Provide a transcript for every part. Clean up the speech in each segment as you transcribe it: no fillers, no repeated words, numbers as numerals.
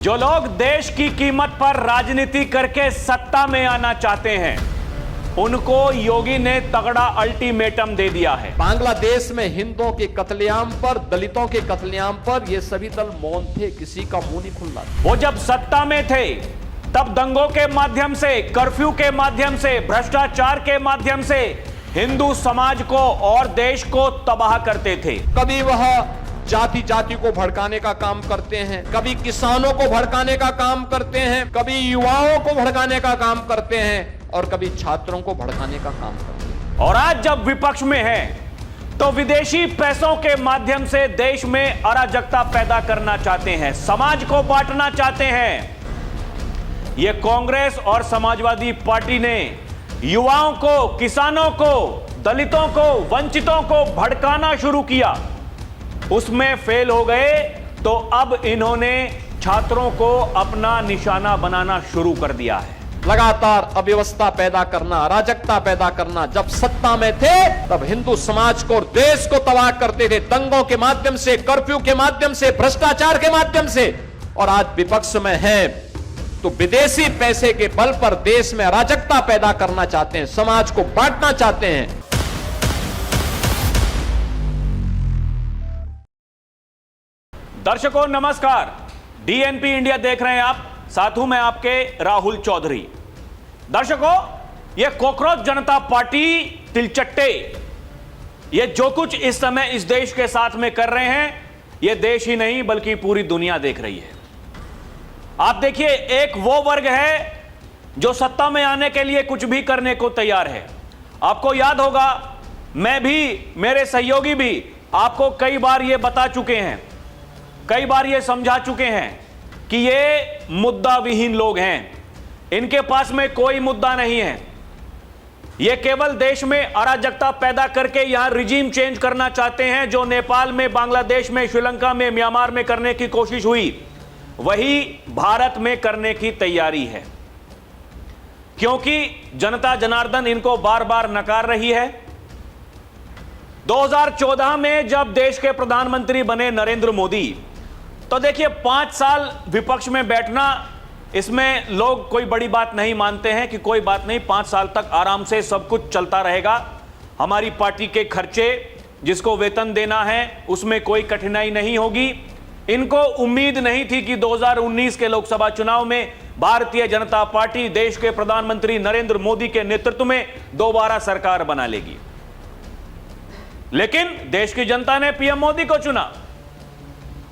जो लोग देश की कीमत पर राजनीति करके सत्ता में आना चाहते हैं, उनको योगी ने तगड़ा अल्टीमेटम दे दिया है। बांग्लादेश में हिंदुओं के कत्लेआम पर, दलितों के कत्लेआम पर ये सभी दल मौन थे, किसी का मुंह नहीं खुल रहा। वो जब सत्ता में थे तब दंगों के माध्यम से, कर्फ्यू के माध्यम से, भ्रष्टाचार के माध्यम से हिंदू समाज को और देश को तबाह करते थे। कभी वह जाति जाति को भड़काने का काम करते हैं, कभी किसानों को भड़काने का काम करते हैं, कभी युवाओं को भड़काने का काम करते हैं और कभी छात्रों को भड़काने का काम करते हैं। और आज जब विपक्ष में है तो विदेशी पैसों के माध्यम से देश में अराजकता पैदा करना चाहते हैं, समाज को बांटना चाहते हैं। यह कांग्रेस और समाजवादी पार्टी ने युवाओं को, किसानों को, दलितों को, वंचितों को भड़काना शुरू किया, उसमें फेल हो गए। तो अब इन्होंने छात्रों को अपना निशाना बनाना शुरू कर दिया है। लगातार अव्यवस्था पैदा करना, अराजकता पैदा करना। जब सत्ता में थे तब हिंदू समाज को और देश को तबाह करते थे, दंगों के माध्यम से, कर्फ्यू के माध्यम से, भ्रष्टाचार के माध्यम से। और आज विपक्ष में है तो विदेशी पैसे के बल पर देश में अराजकता पैदा करना चाहते हैं, समाज को बांटना चाहते हैं। दर्शकों नमस्कार, डीएनपी इंडिया देख रहे हैं आप, साथ हूं मैं आपके राहुल चौधरी। दर्शकों, यह कॉकरोच जनता पार्टी तिलचट्टे, ये जो कुछ इस समय इस देश के साथ में कर रहे हैं, यह देश ही नहीं बल्कि पूरी दुनिया देख रही है। आप देखिए, एक वो वर्ग है जो सत्ता में आने के लिए कुछ भी करने को तैयार है। आपको याद होगा, मैं भी, मेरे सहयोगी भी आपको कई बार यह बता चुके हैं, कई बार ये समझा चुके हैं कि ये मुद्दा विहीन लोग हैं, इनके पास में कोई मुद्दा नहीं है। ये केवल देश में अराजकता पैदा करके यहां रिजीम चेंज करना चाहते हैं। जो नेपाल में, बांग्लादेश में, श्रीलंका में, म्यांमार में करने की कोशिश हुई, वही भारत में करने की तैयारी है, क्योंकि जनता जनार्दन इनको बार बार नकार रही है। 2014 में जब देश के प्रधानमंत्री बने नरेंद्र मोदी, तो देखिए 5 साल विपक्ष में बैठना, इसमें लोग कोई बड़ी बात नहीं मानते हैं कि कोई बात नहीं, 5 साल तक आराम से सब कुछ चलता रहेगा, हमारी पार्टी के खर्चे, जिसको वेतन देना है, उसमें कोई कठिनाई नहीं होगी। इनको उम्मीद नहीं थी कि 2019 के लोकसभा चुनाव में भारतीय जनता पार्टी देश के प्रधानमंत्री नरेंद्र मोदी के नेतृत्व में दोबारा सरकार बना लेगी। लेकिन देश की जनता ने पीएम मोदी को चुना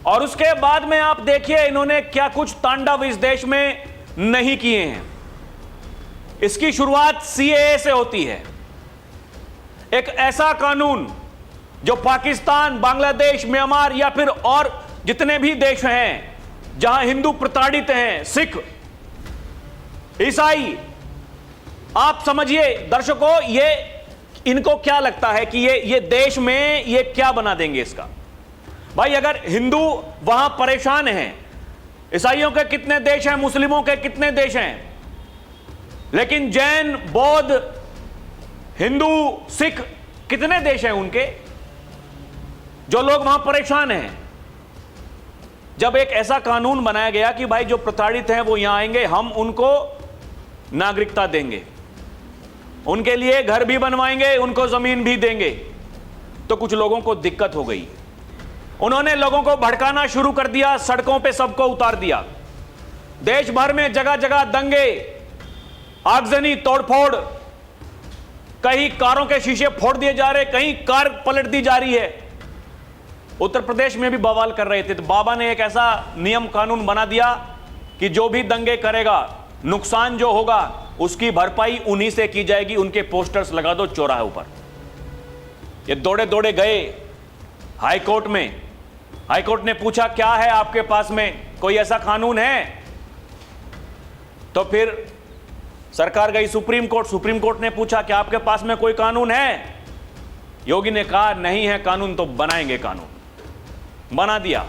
और उसके बाद में आप देखिए इन्होंने क्या कुछ तांडव इस देश में नहीं किए हैं। इसकी शुरुआत सीएए से होती है, एक ऐसा कानून जो पाकिस्तान, बांग्लादेश, म्यांमार या फिर और जितने भी देश हैं जहां हिंदू प्रताड़ित हैं, सिख, ईसाई, आप समझिए दर्शकों, ये इनको क्या लगता है कि ये देश में ये क्या बना देंगे इसका। भाई अगर हिंदू वहां परेशान हैं, ईसाइयों के कितने देश हैं, मुस्लिमों के कितने देश हैं, लेकिन जैन, बौद्ध, हिंदू, सिख कितने देश हैं उनके, जो लोग वहां परेशान हैं। जब एक ऐसा कानून बनाया गया कि भाई जो प्रताड़ित हैं वो यहां आएंगे, हम उनको नागरिकता देंगे, उनके लिए घर भी बनवाएंगे, उनको जमीन भी देंगे, तो कुछ लोगों को दिक्कत हो गई। उन्होंने लोगों को भड़काना शुरू कर दिया, सड़कों पे सबको उतार दिया। देश भर में जगह जगह दंगे, आगजनी, तोड़फोड़, कहीं कारों के शीशे फोड़ दिए जा रहे, कहीं कार पलट दी जा रही है। उत्तर प्रदेश में भी बवाल कर रहे थे, तो बाबा ने एक ऐसा नियम कानून बना दिया कि जो भी दंगे करेगा, नुकसान जो होगा उसकी भरपाई उन्हीं से की जाएगी, उनके पोस्टर्स लगा दो चौराहे ऊपर। ये दौड़े दौड़े गए हाई कोर्ट में। हाई कोर्ट ने पूछा क्या है आपके पास में, कोई ऐसा कानून है? तो फिर सरकार गई सुप्रीम कोर्ट। सुप्रीम कोर्ट ने पूछा कि आपके पास में कोई कानून है? योगी ने कहा नहीं है कानून, तो बनाएंगे कानून। बना दिया।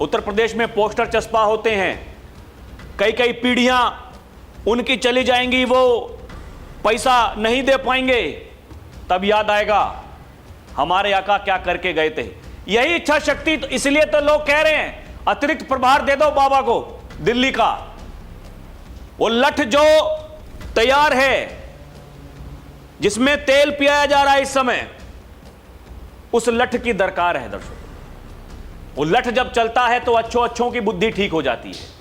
उत्तर प्रदेश में पोस्टर चस्पा होते हैं, कई कई पीढ़ियां उनकी चली जाएंगी, वो पैसा नहीं दे पाएंगे। तब याद आएगा हमारे आका क्या करके गए थे। यही इच्छा शक्ति, तो इसलिए तो लोग कह रहे हैं अतिरिक्त प्रभार दे दो बाबा को, दिल्ली का, वो लठ जो तैयार है, जिसमें तेल पियाया जा रहा है इस समय, उस लठ की दरकार है दर्शकों। वो लठ जब चलता है तो अच्छों की बुद्धि ठीक हो जाती है।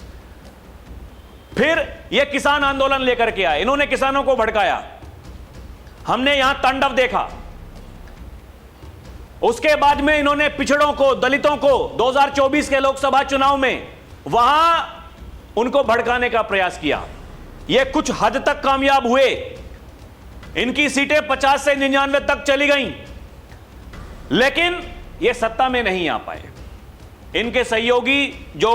फिर ये किसान आंदोलन लेकर के आए, इन्होंने किसानों को भड़काया, हमने यहां तांडव देखा। उसके बाद में इन्होंने पिछड़ों को, दलितों को 2024 के लोकसभा चुनाव में वहां उनको भड़काने का प्रयास किया। ये कुछ हद तक कामयाब हुए, इनकी सीटें 50 से 99 तक चली गईं, लेकिन ये सत्ता में नहीं आ पाए। इनके सहयोगी जो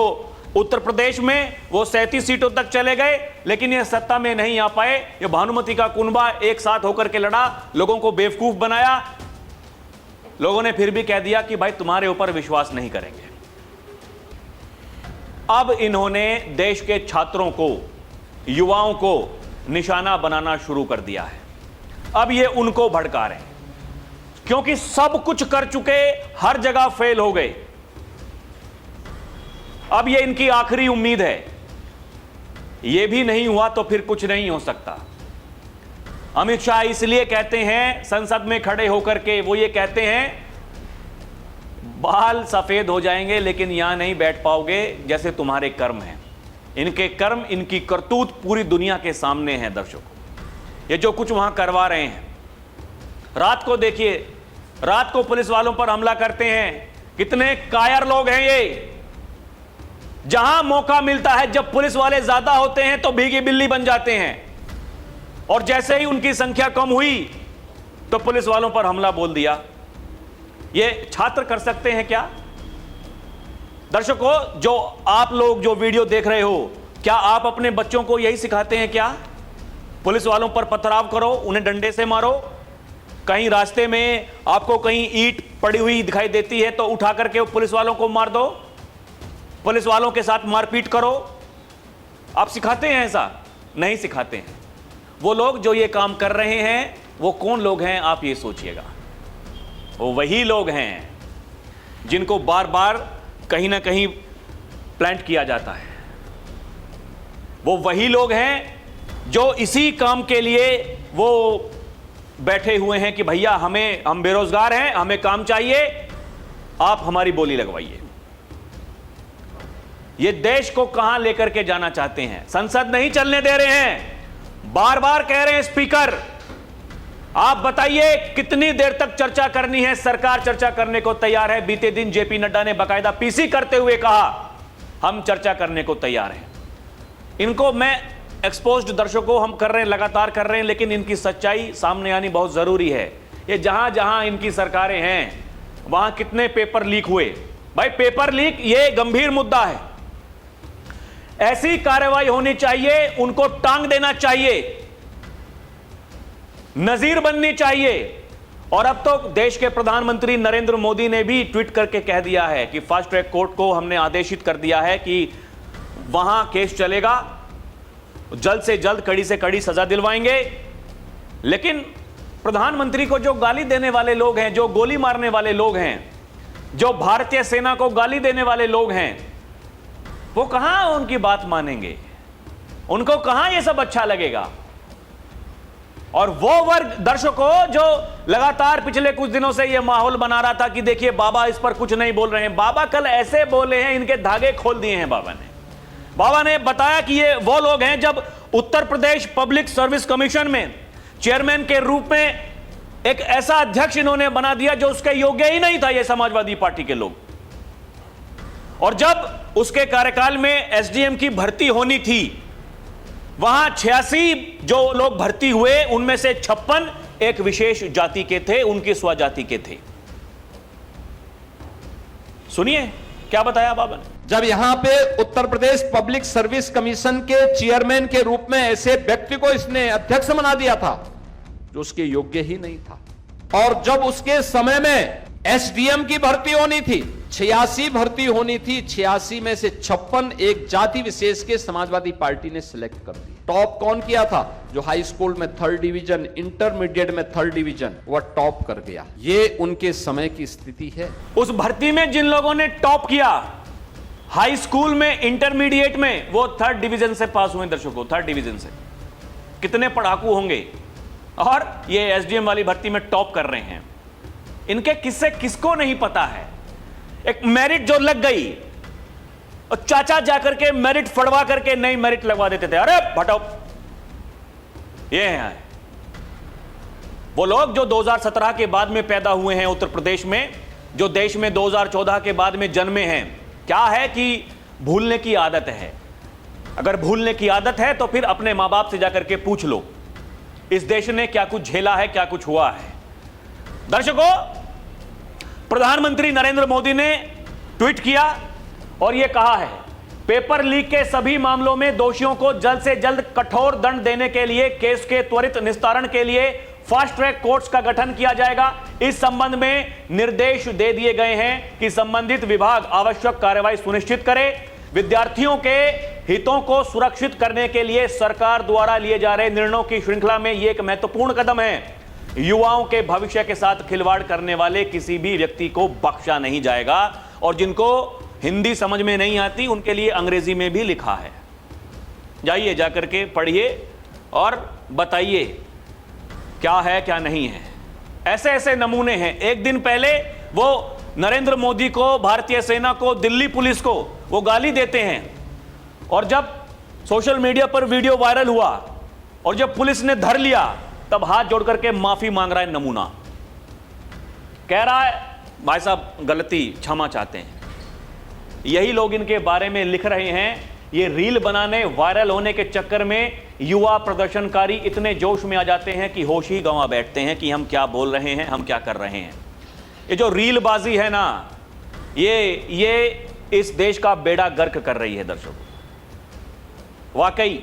उत्तर प्रदेश में वो 37 सीटों तक चले गए, लेकिन ये सत्ता में नहीं आ पाए। ये भानुमति का कुनबा एक साथ होकर के लड़ा, लोगों को बेवकूफ बनाया। लोगों ने फिर भी कह दिया कि भाई तुम्हारे ऊपर विश्वास नहीं करेंगे। अब इन्होंने देश के छात्रों को, युवाओं को निशाना बनाना शुरू कर दिया है। अब ये उनको भड़का रहे हैं, क्योंकि सब कुछ कर चुके, हर जगह फेल हो गए। अब ये इनकी आखिरी उम्मीद है। ये भी नहीं हुआ तो फिर कुछ नहीं हो सकता। अमित शाह इसलिए कहते हैं, संसद में खड़े होकर के वो ये कहते हैं, बाल सफेद हो जाएंगे लेकिन यहां नहीं बैठ पाओगे जैसे तुम्हारे कर्म हैं। इनके कर्म, इनकी करतूत पूरी दुनिया के सामने है दर्शकों। ये जो कुछ वहां करवा रहे हैं, रात को देखिए, रात को पुलिस वालों पर हमला करते हैं। कितने कायर लोग हैं ये। जहां मौका मिलता है, जब पुलिस वाले ज्यादा होते हैं तो भीगी बिल्ली बन जाते हैं, और जैसे ही उनकी संख्या कम हुई तो पुलिस वालों पर हमला बोल दिया। ये छात्र कर सकते हैं क्या? दर्शकों, जो आप लोग जो वीडियो देख रहे हो, क्या आप अपने बच्चों को यही सिखाते हैं क्या? पुलिस वालों पर पथराव करो, उन्हें डंडे से मारो। कहीं रास्ते में आपको कहीं ईंट पड़ी हुई दिखाई देती है तो उठा करके पुलिस वालों को मार दो, पुलिस वालों के साथ मारपीट करो। आप सिखाते हैं? ऐसा नहीं सिखाते हैं। वो लोग जो ये काम कर रहे हैं वो कौन लोग हैं आप ये सोचिएगा। वो वही लोग हैं जिनको बार बार कहीं ना कहीं प्लांट किया जाता है। वो वही लोग हैं जो इसी काम के लिए वो बैठे हुए हैं कि भैया हम बेरोजगार हैं, हमें काम चाहिए, आप हमारी बोली लगवाइए। ये देश को कहां लेकर के जाना चाहते हैं? संसद नहीं चलने दे रहे हैं। बार बार कह रहे हैं स्पीकर, आप बताइए कितनी देर तक चर्चा करनी है? सरकार चर्चा करने को तैयार है। बीते दिन जेपी नड्डा ने बाकायदा पीसी करते हुए कहा, हम चर्चा करने को तैयार हैं। इनको मैं एक्सपोज्ड दर्शकों हम कर रहे हैं, लगातार कर रहे हैं, लेकिन इनकी सच्चाई सामने आनी बहुत जरूरी है। ये जहां जहां इनकी सरकारें हैं वहां कितने पेपर लीक हुए? भाई पेपर लीक ये गंभीर मुद्दा है, ऐसी कार्रवाई होनी चाहिए, उनको टांग देना चाहिए, नजीर बननी चाहिए। और अब तो देश के प्रधानमंत्री नरेंद्र मोदी ने भी ट्वीट करके कह दिया है कि फास्ट ट्रैक कोर्ट को हमने आदेशित कर दिया है कि वहां केस चलेगा, जल्द से जल्द कड़ी से कड़ी सजा दिलवाएंगे। लेकिन प्रधानमंत्री को जो गाली देने वाले लोग हैं, जो गोली मारने वाले लोग हैं, जो भारतीय सेना को गाली देने वाले लोग हैं, वो कहां उनकी बात मानेंगे? उनको कहां ये सब अच्छा लगेगा? और वो वर्ग दर्शकों जो लगातार पिछले कुछ दिनों से ये माहौल बना रहा था कि देखिए बाबा इस पर कुछ नहीं बोल रहे हैं। बाबा कल ऐसे बोले हैं, इनके धागे खोल दिए हैं बाबा ने बताया कि ये वो लोग हैं जब Uttar Pradesh public service commission में चेयरमैन के रूप में एक ऐसा अध्यक्ष इन्होंने बना दिया जो उसके योग्य ही नहीं था, ये समाजवादी पार्टी के लोग। और जब उसके कार्यकाल में एसडीएम की भर्ती होनी थी, वहां 86 जो लोग भर्ती हुए, उनमें से 56 एक विशेष जाति के थे, उनकी स्वजाति के थे। सुनिए क्या बताया बाबा ने। जब यहां पे Uttar Pradesh public service commission के चेयरमैन के रूप में ऐसे व्यक्ति को इसने अध्यक्ष बना दिया था जो उसके योग्य ही नहीं था, और जब उसके समय में एसडीएम की भर्ती होनी थी, 86 भर्ती होनी थी, 86 में से 56 एक जाति विशेष के समाजवादी पार्टी ने सिलेक्ट कर दिया। टॉप कौन किया था? जो हाई स्कूल में 3rd डिवीजन, इंटरमीडिएट में 3rd डिवीजन, वह टॉप कर गया। ये उनके समय की स्थिति है। उस भर्ती में जिन लोगों ने टॉप किया हाई स्कूल में, इंटरमीडिएट में वो 3rd डिवीजन से पास हुए दर्शकों, 3rd डिवीजन से। कितने पढ़ाकू होंगे, और ये एसडीएम वाली भर्ती में टॉप कर रहे हैं। इनके किस्से किसको नहीं पता है। एक मेरिट जो लग गई और चाचा जाकर के मेरिट फड़वा करके नई मेरिट लगवा देते थे, अरे हटाओ। ये हैं वो लोग जो 2017 के बाद में पैदा हुए हैं उत्तर प्रदेश में, जो देश में 2014 के बाद में जन्मे हैं। क्या है कि भूलने की आदत है। अगर भूलने की आदत है तो फिर अपने मां बाप से जाकर के पूछ लो इस देश ने क्या कुछ झेला है, क्या कुछ हुआ है। दर्शकों, प्रधानमंत्री नरेंद्र मोदी ने ट्वीट किया और यह कहा है, पेपर लीक के सभी मामलों में दोषियों को जल्द से जल्द कठोर दंड देने के लिए केस के त्वरित निस्तारण के लिए फास्ट ट्रैक कोर्ट्स का गठन किया जाएगा। इस संबंध में निर्देश दे दिए गए हैं कि संबंधित विभाग आवश्यक कार्रवाई सुनिश्चित करे। विद्यार्थियों के हितों को सुरक्षित करने के लिए सरकार द्वारा लिए जा रहे निर्णयों की श्रृंखला में यह एक महत्वपूर्ण कदम है। युवाओं के भविष्य के साथ खिलवाड़ करने वाले किसी भी व्यक्ति को बख्शा नहीं जाएगा। और जिनको हिंदी समझ में नहीं आती उनके लिए अंग्रेजी में भी लिखा है, जाइए जाकर के पढ़िए और बताइए क्या है क्या नहीं है। ऐसे ऐसे नमूने हैं। एक दिन पहले वो नरेंद्र मोदी को, भारतीय सेना को, दिल्ली पुलिस को वो गाली देते हैं, और जब सोशल मीडिया पर वीडियो वायरल हुआ और जब पुलिस ने धर लिया तब हाथ जोड़ करके माफी मांग रहा है नमूना। कह रहा है भाई साहब गलती, क्षमा चाहते हैं। यही लोग इनके बारे में लिख रहे हैं। ये रील बनाने, वायरल होने के चक्कर में युवा प्रदर्शनकारी इतने जोश में आ जाते हैं कि होश ही गंवा बैठते हैं कि हम क्या बोल रहे हैं, हम क्या कर रहे हैं। ये जो रीलबाजी है ना, ये इस देश का बेड़ा गर्क कर रही है दर्शकों। वाकई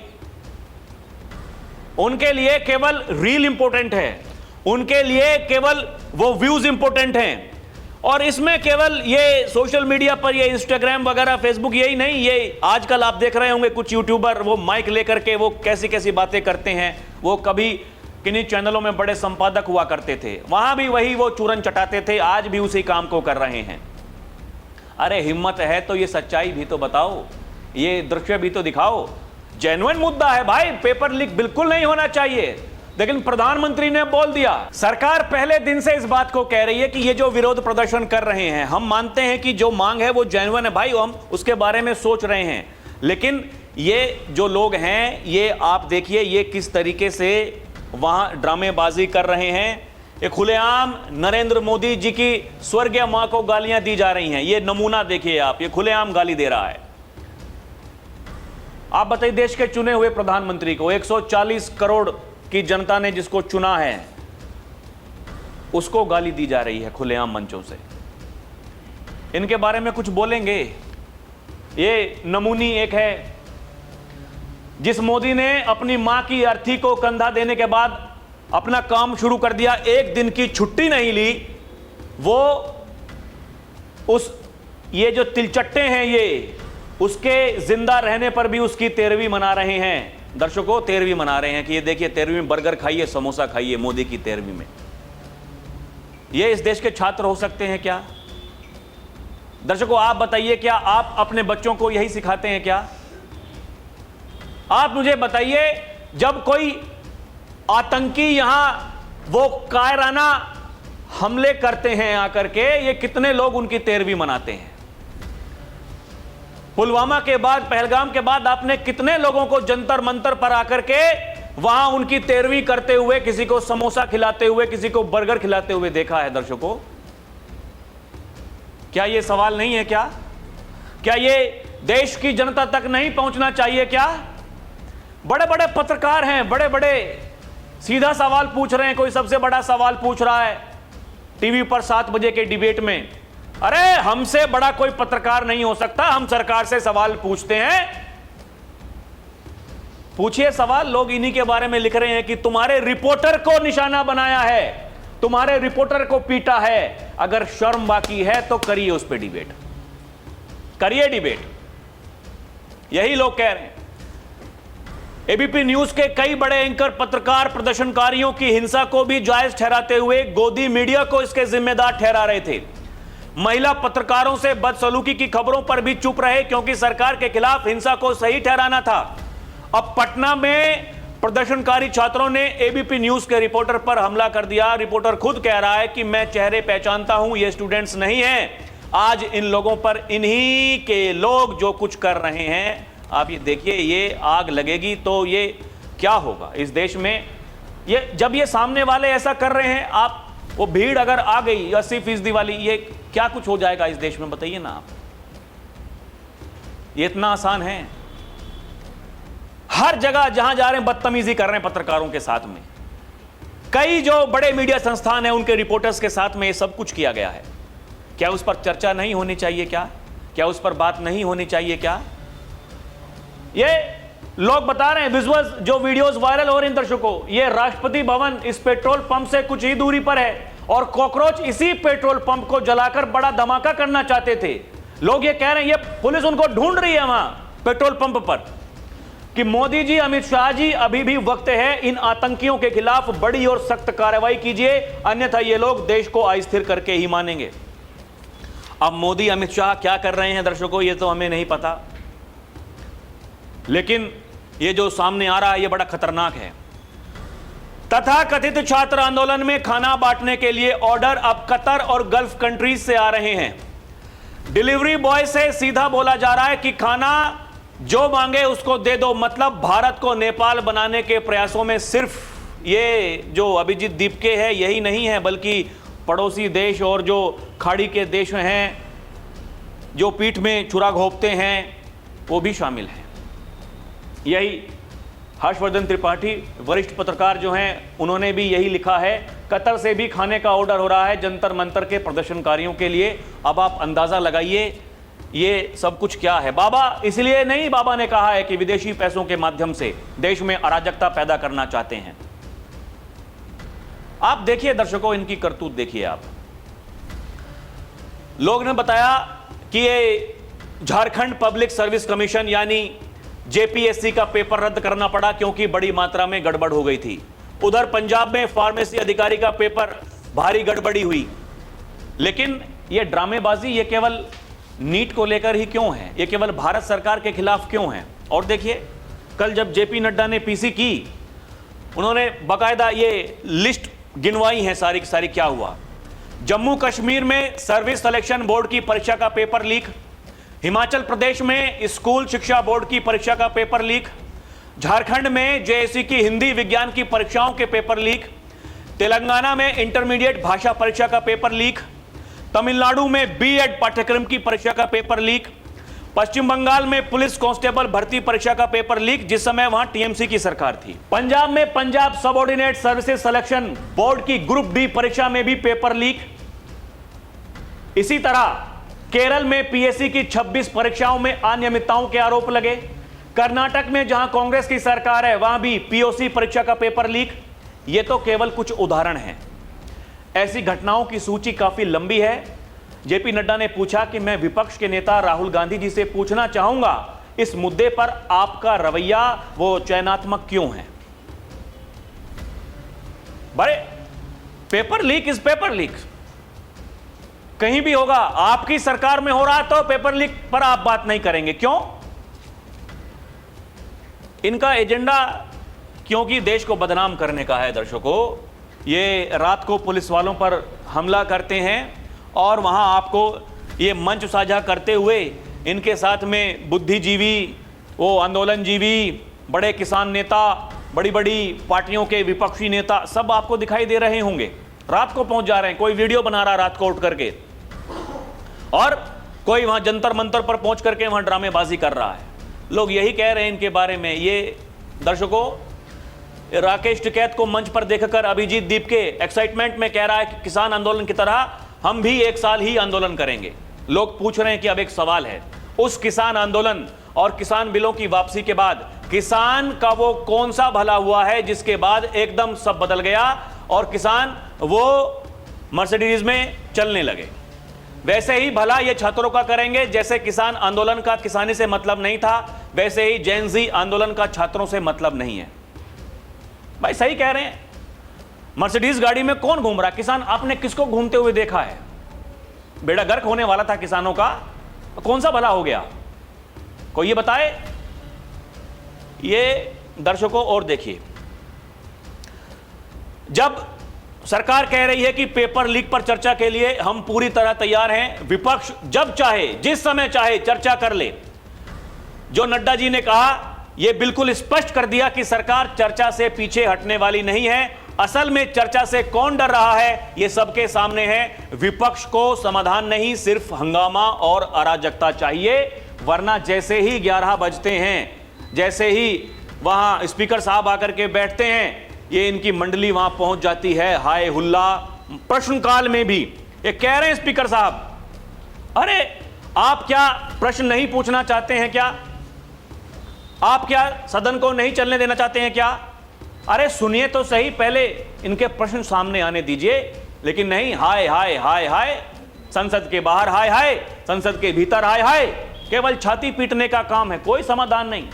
उनके लिए केवल रील इंपॉर्टेंट है, उनके लिए केवल वो व्यूज इंपॉर्टेंट हैं। और इसमें केवल ये सोशल मीडिया पर ये इंस्टाग्राम वगैरह, फेसबुक, यही नहीं, ये आजकल आप देख रहे होंगे कुछ यूट्यूबर वो माइक लेकर के वो कैसी कैसी बातें करते हैं। वो कभी किन्हीं चैनलों में बड़े संपादक हुआ करते थे, वहां भी वही वो चूरन चटाते थे, आज भी उसी काम को कर रहे हैं। अरे हिम्मत है तो ये सच्चाई भी तो बताओ, ये दृश्य भी तो दिखाओ। जेन्युइन मुद्दा है भाई, पेपर लीक बिल्कुल नहीं होना चाहिए, लेकिन प्रधानमंत्री ने बोल दिया। सरकार पहले दिन से इस बात को कह रही है कि ये जो विरोध प्रदर्शन कर रहे हैं, हम मानते हैं कि जो मांग है वो जेन्युइन है भाई, हम उसके बारे में सोच रहे हैं। लेकिन ये जो लोग हैं, ये आप देखिए ये किस तरीके से वहां ड्रामेबाजी कर रहे हैं। ये खुलेआम नरेंद्र मोदी जी की स्वर्गीय मां को गालियां दी जा रही हैं। ये नमूना देखिए आप, ये खुलेआम गाली दे रहा है। आप बताइए, देश के चुने हुए प्रधानमंत्री को 140 करोड़ की जनता ने जिसको चुना है उसको गाली दी जा रही है खुलेआम मंचों से। इनके बारे में कुछ बोलेंगे? ये नमूनी एक है जिस मोदी ने अपनी मां की अर्थी को कंधा देने के बाद अपना काम शुरू कर दिया, एक दिन की छुट्टी नहीं ली। वो ये जो तिलचट्टे हैं ये, उसके जिंदा रहने पर भी उसकी 13वीं मना रहे हैं दर्शकों, 13वीं मना रहे हैं कि ये देखिए 13वीं में बर्गर खाइए, समोसा खाइए मोदी की 13वीं में। ये इस देश के छात्र हो सकते हैं क्या? दर्शकों आप बताइए, क्या आप अपने बच्चों को यही सिखाते हैं क्या? आप मुझे बताइए, जब कोई आतंकी यहां वो कायराना हमले करते हैं आकर के, ये कितने लोग उनकी 13वीं मनाते हैं? पुलवामा के बाद, पहलगाम के बाद आपने कितने लोगों को जंतर मंतर पर आकर के वहां उनकी 13वीं करते हुए, किसी को समोसा खिलाते हुए, किसी को बर्गर खिलाते हुए देखा है दर्शकों? क्या यह सवाल नहीं है? क्या यह देश की जनता तक नहीं पहुंचना चाहिए क्या? बड़े बड़े पत्रकार हैं, बड़े बड़े सीधा सवाल पूछ रहे हैं। कोई सबसे बड़ा सवाल पूछ रहा है टीवी पर 7 बजे के डिबेट में, अरे हमसे बड़ा कोई पत्रकार नहीं हो सकता, हम सरकार से सवाल पूछते हैं। पूछिए सवाल। लोग इन्हीं के बारे में लिख रहे हैं कि तुम्हारे रिपोर्टर को निशाना बनाया है, तुम्हारे रिपोर्टर को पीटा है। अगर शर्म बाकी है तो करिए उस पर डिबेट, करिए डिबेट। यही लोग कह रहे हैं। एबीपी न्यूज के कई बड़े एंकर पत्रकार प्रदर्शनकारियों की हिंसा को भी जायज ठहराते हुए गोदी मीडिया को इसके जिम्मेदार ठहरा रहे थे। महिला पत्रकारों से बदसलूकी की खबरों पर भी चुप रहे क्योंकि सरकार के खिलाफ हिंसा को सही ठहराना था। अब पटना में प्रदर्शनकारी छात्रों ने एबीपी न्यूज के रिपोर्टर पर हमला कर दिया। रिपोर्टर खुद कह रहा है कि मैं चेहरे पहचानता हूं, ये स्टूडेंट्स नहीं हैं। आज इन लोगों पर इन्हीं के लोग जो कुछ कर रहे हैं, आप ये देखिए, ये आग लगेगी तो ये क्या होगा इस देश में। ये जब ये सामने वाले ऐसा कर रहे हैं, आप वो भीड़ अगर आ गई 80% वाली, ये क्या कुछ हो जाएगा इस देश में, बताइए ना आप। ये इतना आसान है? हर जगह जहां जा रहे हैं बदतमीजी कर रहे हैं पत्रकारों के साथ में। कई जो बड़े मीडिया संस्थान हैं उनके रिपोर्टर्स के साथ में ये सब कुछ किया गया है। क्या उस पर चर्चा नहीं होनी चाहिए? क्या उस पर बात नहीं होनी चाहिए? क्या ये लोग बता रहे हैं, विजुअल्स जो वीडियोस वायरल हो रहे हैं दर्शकों, ये राष्ट्रपति भवन इस पेट्रोल पंप से कुछ ही दूरी पर है और कॉकरोच इसी पेट्रोल पंप को जलाकर बड़ा धमाका करना चाहते थे। लोग ये कह रहे हैं, ये पुलिस उनको ढूंढ रही है वहां पेट्रोल पंप पर कि मोदी जी, अमित शाह जी, अभी भी वक्त है, इन आतंकियों के खिलाफ बड़ी और सख्त कार्रवाई कीजिए, अन्यथा ये लोग देश को अस्थिर करके ही मानेंगे। अब मोदी अमित शाह क्या कर रहे हैं दर्शकों, ये तो हमें नहीं पता, लेकिन ये जो सामने आ रहा है ये बड़ा खतरनाक है। तथाकथित छात्र आंदोलन में खाना बांटने के लिए ऑर्डर अब कतर और गल्फ कंट्रीज से आ रहे हैं। डिलीवरी बॉय से सीधा बोला जा रहा है कि खाना जो मांगे उसको दे दो। मतलब भारत को नेपाल बनाने के प्रयासों में सिर्फ ये जो अभिजीत दीपके है यही नहीं है, बल्कि पड़ोसी देश और जो खाड़ी के देश हैं जो पीठ में छुरा घोंपते हैं वो भी शामिल हैं। यही हर्षवर्धन त्रिपाठी वरिष्ठ पत्रकार जो हैं उन्होंने भी यही लिखा है। कतर से भी खाने का ऑर्डर हो रहा है जंतर मंतर के प्रदर्शनकारियों के लिए। अब आप अंदाजा लगाइए ये सब कुछ क्या है। बाबा इसलिए नहीं, बाबा ने कहा है कि विदेशी पैसों के माध्यम से देश में अराजकता पैदा करना चाहते हैं। आप देखिए दर्शकों, इनकी करतूत देखिए आप। लोग ने बताया कि ये झारखंड पब्लिक सर्विस कमीशन यानी जेपीएससी का पेपर रद्द करना पड़ा क्योंकि बड़ी मात्रा में गड़बड़ हो गई थी। उधर पंजाब में फार्मेसी अधिकारी का पेपर भारी गड़बड़ी हुई। लेकिन ये ड्रामेबाजी ये केवल नीट को लेकर ही क्यों है, ये केवल भारत सरकार के खिलाफ क्यों है। और देखिए कल जब जेपी नड्डा ने पीसी की, उन्होंने बाकायदा ये लिस्ट गिनवाई है सारी की सारी क्या हुआ। जम्मू कश्मीर में सर्विस सिलेक्शन बोर्ड की परीक्षा का पेपर लीक, हिमाचल प्रदेश में स्कूल शिक्षा बोर्ड की परीक्षा का पेपर लीक, झारखंड में जेएससी की हिंदी विज्ञान की परीक्षाओं के पेपर लीक, तेलंगाना में इंटरमीडिएट भाषा परीक्षा का पेपर लीक, तमिलनाडु में बीएड पाठ्यक्रम की परीक्षा का पेपर लीक, पश्चिम बंगाल में पुलिस कांस्टेबल भर्ती परीक्षा का पेपर लीक जिस समय वहां टीएमसी की सरकार थी, पंजाब में Punjab subordinate services selection board की ग्रुप डी परीक्षा में भी पेपर लीक। इसी तरह केरल में पीएससी की 26 परीक्षाओं में अनियमितताओं के आरोप लगे। कर्नाटक में जहां कांग्रेस की सरकार है वहां भी पीओसी परीक्षा का पेपर लीक। ये तो केवल कुछ उदाहरण हैं। ऐसी घटनाओं की सूची काफी लंबी है। जेपी नड्डा ने पूछा कि मैं विपक्ष के नेता राहुल गांधी जी से पूछना चाहूंगा इस मुद्दे पर आपका रवैया वो चयनात्मक क्यों है। बड़े paper leak is paper leak, कहीं भी होगा। आपकी सरकार में हो रहा तो पेपर लीक पर आप बात नहीं करेंगे, क्यों? इनका एजेंडा क्योंकि देश को बदनाम करने का है दर्शकों। ये रात को पुलिस वालों पर हमला करते हैं और वहां आपको ये मंच साझा करते हुए इनके साथ में बुद्धिजीवी, वो आंदोलनजीवी, बड़े किसान नेता, बड़ी बड़ी पार्टियों के विपक्षी नेता सब आपको दिखाई दे रहे होंगे। रात को पहुंच जा रहे हैं, कोई वीडियो बना रहा रात को उठ करके और कोई वहां जंतर मंतर पर पहुंच करके वहां ड्रामेबाजी कर रहा है। लोग यही कह रहे हैं इनके बारे में। ये दर्शकों, राकेश टिकैत को मंच पर देखकर अभिजीत दीपके एक्साइटमेंट में कह रहा है कि किसान आंदोलन की तरह हम भी 1 साल ही आंदोलन करेंगे। लोग पूछ रहे हैं कि अब एक सवाल है, उस किसान आंदोलन और किसान बिलों की वापसी के बाद किसान का वो कौन सा भला हुआ है जिसके बाद एकदम सब बदल गया और किसान वो मर्सिडीज में चलने लगे। वैसे ही भला ये छात्रों का करेंगे। जैसे किसान आंदोलन का किसानी से मतलब नहीं था, वैसे ही जेन ज़ी आंदोलन का छात्रों से मतलब नहीं है। भाई सही कह रहे हैं। मर्सिडीज गाड़ी में कौन घूम रहा है? किसान आपने किसको घूमते हुए देखा है? बेड़ा गर्क होने वाला था किसानों का, तो कौन सा भला हो गया, कोई ये बताए। ये दर्शकों और देखिए, जब सरकार कह रही है कि पेपर लीक पर चर्चा के लिए हम पूरी तरह तैयार हैं, विपक्ष जब चाहे जिस समय चाहे चर्चा कर ले, जो नड्डा जी ने कहा यह बिल्कुल स्पष्ट कर दिया कि सरकार चर्चा से पीछे हटने वाली नहीं है। असल में चर्चा से कौन डर रहा है यह सबके सामने है। विपक्ष को समाधान नहीं, सिर्फ हंगामा और अराजकता चाहिए, वरना जैसे ही 11 बजते हैं, जैसे ही वहां स्पीकर साहब आकर के बैठते हैं, ये इनकी मंडली वहां पहुंच जाती है, हाय हुल्ला। प्रश्नकाल में भी ये कह रहे हैं स्पीकर साहब, अरे आप क्या प्रश्न नहीं पूछना चाहते हैं क्या, आप क्या सदन को नहीं चलने देना चाहते हैं क्या, अरे सुनिए तो सही, पहले इनके प्रश्न सामने आने दीजिए। लेकिन नहीं, हाय हाय हाय हाय, संसद के बाहर हाय हाय, संसद के भीतर हाय हाय, केवल छाती पीटने का काम है, कोई समाधान नहीं।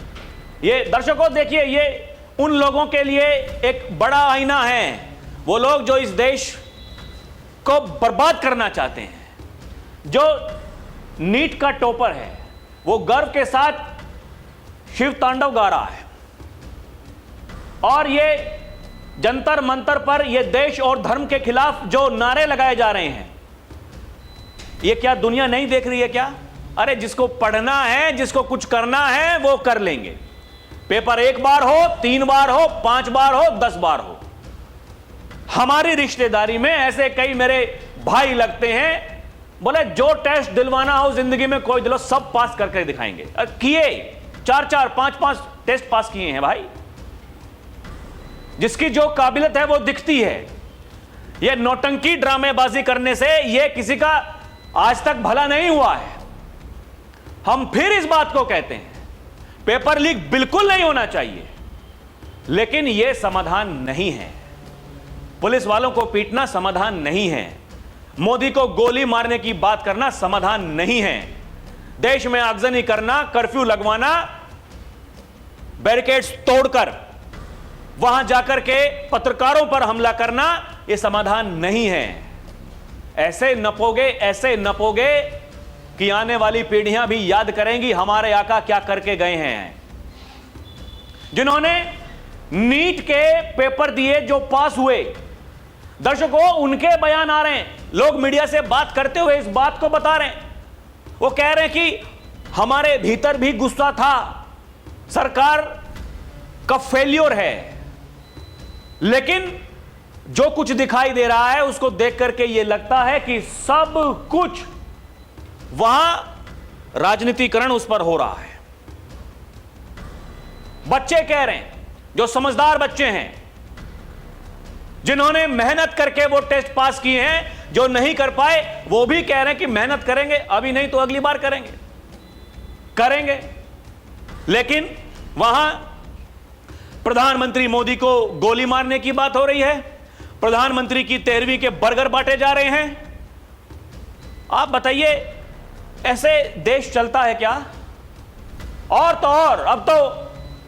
ये दर्शकों देखिए, ये उन लोगों के लिए एक बड़ा आईना है, वो लोग जो इस देश को बर्बाद करना चाहते हैं। जो नीट का टॉपर है वो गर्व के साथ शिव तांडव गा रहा है, और ये जंतर मंतर पर ये देश और धर्म के खिलाफ जो नारे लगाए जा रहे हैं, ये क्या दुनिया नहीं देख रही है क्या? अरे जिसको पढ़ना है, जिसको कुछ करना है, वो कर लेंगे। पेपर 1 बार हो, 3 बार हो, 5 बार हो, 10 बार हो। हमारी रिश्तेदारी में ऐसे कई मेरे भाई लगते हैं, बोले जो टेस्ट दिलवाना हो जिंदगी में कोई दिलो, सब पास करके दिखाएंगे। किए 4-4, 5-5 टेस्ट पास किए हैं भाई। जिसकी जो काबिलियत है वो दिखती है। ये नौटंकी ड्रामेबाजी करने से ये किसी का आज तक भला नहीं हुआ है। हम फिर इस बात को कहते हैं, पेपर लीक बिल्कुल नहीं होना चाहिए, लेकिन यह समाधान नहीं है। पुलिस वालों को पीटना समाधान नहीं है, मोदी को गोली मारने की बात करना समाधान नहीं है, देश में आगजनी करना, कर्फ्यू लगवाना, बैरिकेड्स तोड़कर वहां जाकर के पत्रकारों पर हमला करना, यह समाधान नहीं है। ऐसे नपोगे कि आने वाली पीढ़ियां भी याद करेंगी हमारे आका क्या करके गए हैं। जिन्होंने नीट के पेपर दिए, जो पास हुए, दर्शकों उनके बयान आ रहे हैं, लोग मीडिया से बात करते हुए इस बात को बता रहे हैं। वो कह रहे हैं कि हमारे भीतर भी गुस्सा था, सरकार का फेल्योर है, लेकिन जो कुछ दिखाई दे रहा है उसको देख करके यह लगता है कि सब कुछ वहां राजनीतिकरण उस पर हो रहा है। बच्चे कह रहे हैं, जो समझदार बच्चे हैं, जिन्होंने मेहनत करके वो टेस्ट पास किए हैं, जो नहीं कर पाए वो भी कह रहे हैं कि मेहनत करेंगे, अभी नहीं तो अगली बार करेंगे। लेकिन वहां प्रधानमंत्री मोदी को गोली मारने की बात हो रही है, प्रधानमंत्री की 13वीं के बर्गर बांटे जा रहे हैं। आप बताइए, ऐसे देश चलता है क्या? और तो और अब तो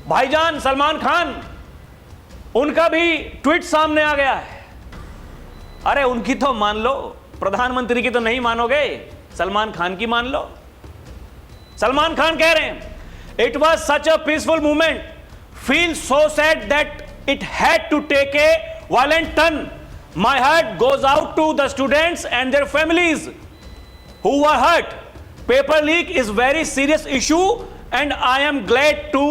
भाईजान सलमान खान, उनका भी ट्वीट सामने आ गया है। अरे उनकी तो मान लो, प्रधानमंत्री की तो नहीं मानोगे, सलमान खान की मान लो। सलमान खान कह रहे हैं, it was such a peaceful movement, feel so sad that it had to take a violent turn, my heart goes out to the students and their families who were hurt. Paper leak is very serious issue and I am glad to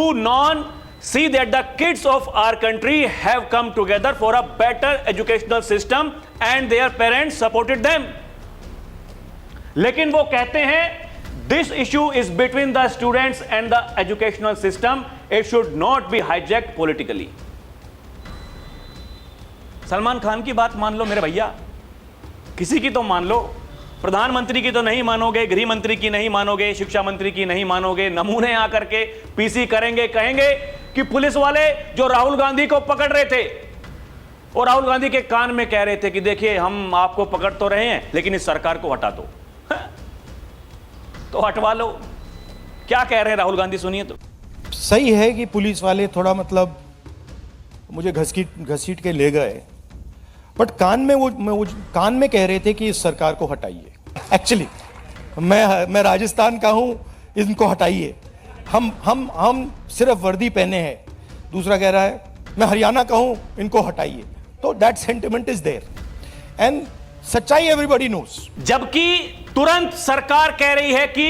see that the kids of our country have come together for a better educational system and their parents supported them. लेकिन वो कहते हैं this issue is between the students and the educational system. It should not be hijacked politically. Salman Khan की बात मान लो मेरे भैया, किसी की तो मान लो, प्रधानमंत्री की तो नहीं मानोगे, गृह मंत्री की नहीं मानोगे, शिक्षा मंत्री की नहीं मानोगे। नमूने आकर के पीसी करेंगे, कहेंगे कि पुलिस वाले जो राहुल गांधी को पकड़ रहे थे और राहुल गांधी के कान में कह रहे थे कि देखिए हम आपको पकड़ तो रहे हैं लेकिन इस सरकार को हटा दो, तो हटवा लो। क्या कह रहे हैं राहुल गांधी, सुनिए तो। सही है कि पुलिस वाले थोड़ा मतलब मुझे घसीट के ले गए, बट कान में कह रहे थे कि इस सरकार को हटाइए। एक्चुअली मैं राजस्थान का हूं, इनको हटाइए। हम सिर्फ वर्दी पहने हैं। दूसरा कह रहा है मैं हरियाणा का हूं, इनको हटाइए। तो that sentiment is there and सच्चाई एवरीबॉडी नोस। जबकि तुरंत सरकार कह रही है कि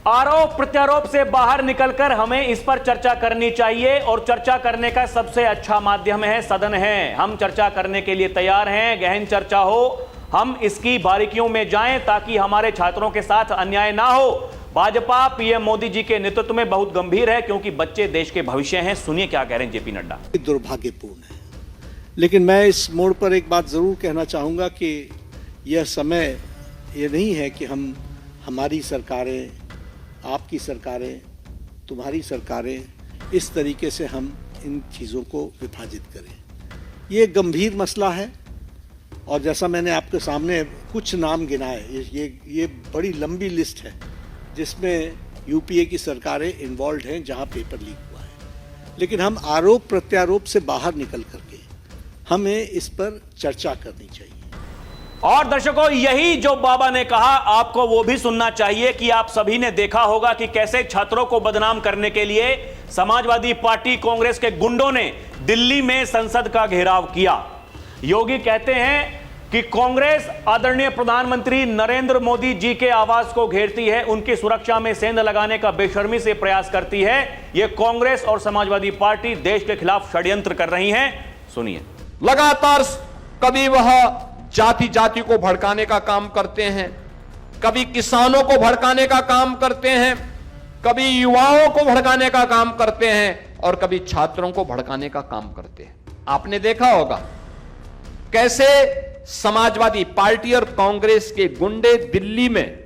आरोप प्रत्यारोप से बाहर निकलकर हमें इस पर चर्चा करनी चाहिए और चर्चा करने का सबसे अच्छा माध्यम है सदन है। हम चर्चा करने के लिए तैयार हैं, गहन चर्चा हो, हम इसकी बारीकियों में जाएं ताकि हमारे छात्रों के साथ अन्याय ना हो। भाजपा पीएम मोदी जी के नेतृत्व में बहुत गंभीर है क्योंकि बच्चे देश के भविष्य हैं। सुनिए क्या कह रहे हैं जेपी नड्डा। दुर्भाग्यपूर्ण है, लेकिन मैं इस मोड़ पर एक बात जरूर कहना चाहूंगा कि यह समय ये नहीं है कि हमारी सरकारें, आपकी सरकारें, तुम्हारी सरकारें, इस तरीके से हम इन चीज़ों को विभाजित करें। ये गंभीर मसला है और जैसा मैंने आपके सामने कुछ नाम गिनाए, ये बड़ी लंबी लिस्ट है जिसमें यूपीए की सरकारें इन्वॉल्व हैं जहां पेपर लीक हुआ है। लेकिन हम आरोप प्रत्यारोप से बाहर निकल करके हमें इस पर चर्चा करनी चाहिए। और दर्शकों, यही जो बाबा ने कहा आपको वो भी सुनना चाहिए कि आप सभी ने देखा होगा कि कैसे छात्रों को बदनाम करने के लिए समाजवादी पार्टी कांग्रेस के गुंडों ने दिल्ली में संसद का घेराव किया। योगी कहते हैं कि कांग्रेस आदरणीय प्रधानमंत्री नरेंद्र मोदी जी के आवास को घेरती है, उनकी सुरक्षा में सेंध लगाने का बेशर्मी से प्रयास करती है। यह कांग्रेस और समाजवादी पार्टी देश के खिलाफ षड्यंत्र कर रही हैं। सुनिए। लगातार कभी वह जाति जाति को भड़काने का काम करते हैं, कभी किसानों को भड़काने का काम करते हैं, कभी युवाओं को भड़काने का काम करते हैं और कभी छात्रों को भड़काने का काम करते हैं। आपने देखा होगा कैसे समाजवादी पार्टी और कांग्रेस के गुंडे दिल्ली में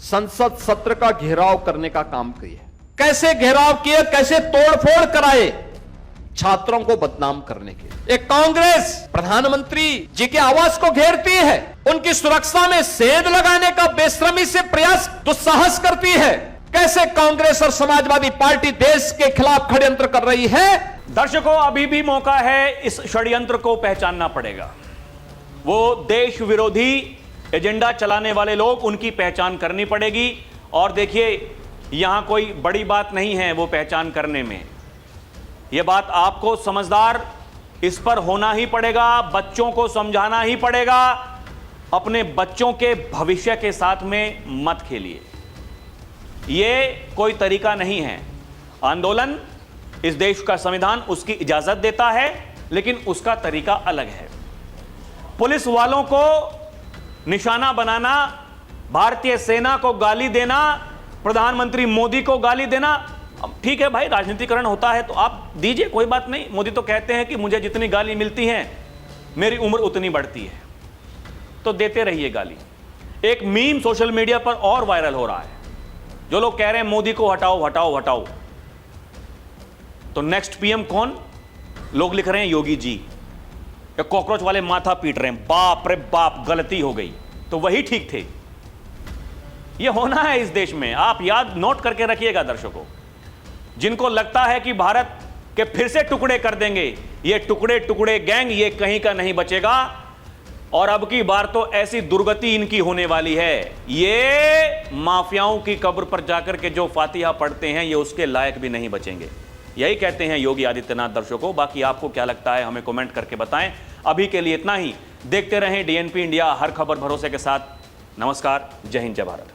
संसद सत्र का घेराव करने का काम किए, कैसे घेराव किए, कैसे तोड़फोड़ कराए छात्रों को बदनाम करने के। एक कांग्रेस प्रधानमंत्री जी के आवास को घेरती है, उनकी सुरक्षा में सेंध लगाने का बेशर्मी से प्रयास दुस्साहस करती है। कैसे कांग्रेस और समाजवादी पार्टी देश के खिलाफ षड्यंत्र कर रही है। दर्शकों, अभी भी मौका है, इस षड्यंत्र को पहचानना पड़ेगा। वो देश विरोधी एजेंडा चलाने वाले लोग, उनकी पहचान करनी पड़ेगी। और देखिए, यहां कोई बड़ी बात नहीं है वो पहचान करने में। यह बात आपको समझदार इस पर होना ही पड़ेगा, बच्चों को समझाना ही पड़ेगा। अपने बच्चों के भविष्य के साथ में मत खेलिए, यह कोई तरीका नहीं है। आंदोलन, इस देश का संविधान उसकी इजाजत देता है, लेकिन उसका तरीका अलग है। पुलिस वालों को निशाना बनाना, भारतीय सेना को गाली देना, प्रधानमंत्री मोदी को गाली देना, ठीक है भाई, राजनीतिकरण होता है तो आप दीजिए, कोई बात नहीं। मोदी तो कहते हैं कि मुझे जितनी गाली मिलती है मेरी उम्र उतनी बढ़ती है, तो देते रहिए गाली। एक मीम सोशल मीडिया पर और वायरल हो रहा है, जो लोग कह रहे हैं मोदी को हटाओ हटाओ हटाओ, तो नेक्स्ट पीएम कौन? लोग लिख रहे हैं योगी जी। कॉकरोच वाले माथा पीट रहे हैं, बाप रे बाप, गलती हो गई, तो वही ठीक थे। यह होना है इस देश में, आप याद नोट करके रखिएगा दर्शकों। जिनको लगता है कि भारत के फिर से टुकड़े कर देंगे, ये टुकड़े टुकड़े गैंग ये कहीं का नहीं बचेगा। और अब की बार तो ऐसी दुर्गति इनकी होने वाली है, ये माफियाओं की कब्र पर जाकर के जो फातिहा पढ़ते हैं ये उसके लायक भी नहीं बचेंगे। यही कहते हैं योगी आदित्यनाथ। दर्शकों, बाकी आपको क्या लगता है हमें कमेंट करके बताएं। अभी के लिए इतना ही। देखते रहें डीएनपी इंडिया, हर खबर भरोसे के साथ। नमस्कार, जय हिंद, जय भारत।